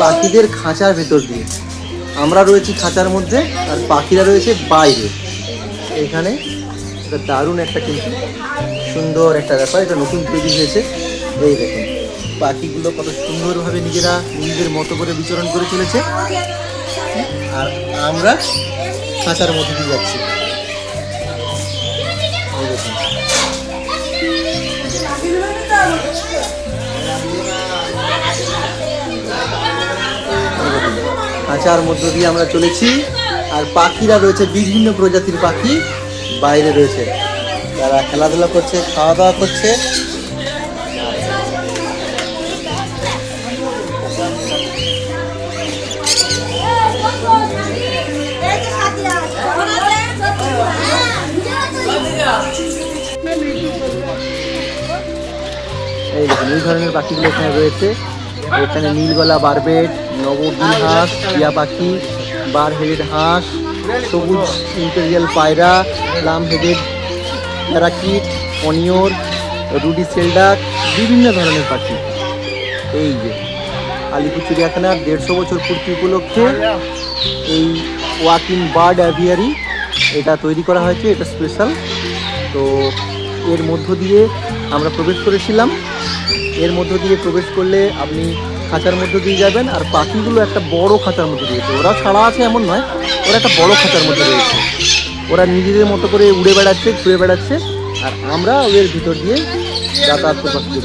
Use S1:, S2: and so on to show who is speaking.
S1: পাখিদের খাঁচার ভেতর দিয়ে। আমরা রয়েছি খাঁচার মধ্যে আর পাখিরা রয়েছে বাইরে। এখানে এটা দারুণ একটা কিন্তু সুন্দর একটা ব্যাপার, এটা নতুন তৈরি হয়েছে। এই দেখুন পাখিগুলো কত সুন্দরভাবে নিজেরা নিজেদের মতো করে বিচরণ করে চলেছে, আর আমরা খাঁচার মধ্যে দিয়ে যাচ্ছি। এই দেখুন খাঁচার মধ্য দিয়ে আমরা চলেছি, আর পাখিরা রয়েছে বিভিন্ন প্রজাতির পাখি বাইরে রয়েছে, তারা খেলাধুলা করছে, খাওয়া দাওয়া করছে। এই দেখুন এই ধরনের পাখিগুলো এখানে রয়েছে। এখানে নীলগলা বারবেট, নবগিন হাঁস, টিয়া পাখি, বার হেডেড হাঁস, সবুজ ইম্পেরিয়াল পায়রা, প্লাম হেডেড প্যারাকিট, অনিয়র, রুডি সেলডাক, বিভিন্ন ধরনের পাখি। এই যে আলিপুর চিড়িয়াখানার 150 বছর পূর্তি উপলক্ষে এই ওয়াকিং বার্ড অ্যাভিয়ারি এটা তৈরি করা হয়েছে, এটা স্পেশাল। তো এর মধ্য দিয়ে আমরা প্রবেশ করেছিলাম। এর মধ্য দিয়ে প্রবেশ করলে আপনি খাঁচার মধ্যে দিয়ে যাবেন, আর পাখিগুলো একটা বড় খাঁচার মধ্যে রয়েছে। ওরা ছাড়া আছে এমন নয়, ওরা একটা বড় খাঁচার মধ্যে রয়েছে। ওরা নিজেদের মতো করে উড়ে বেড়াচ্ছে, ঘুরে বেড়াচ্ছে, আর আমরা ওদের ভিতর দিয়ে যাতায়াত করছি।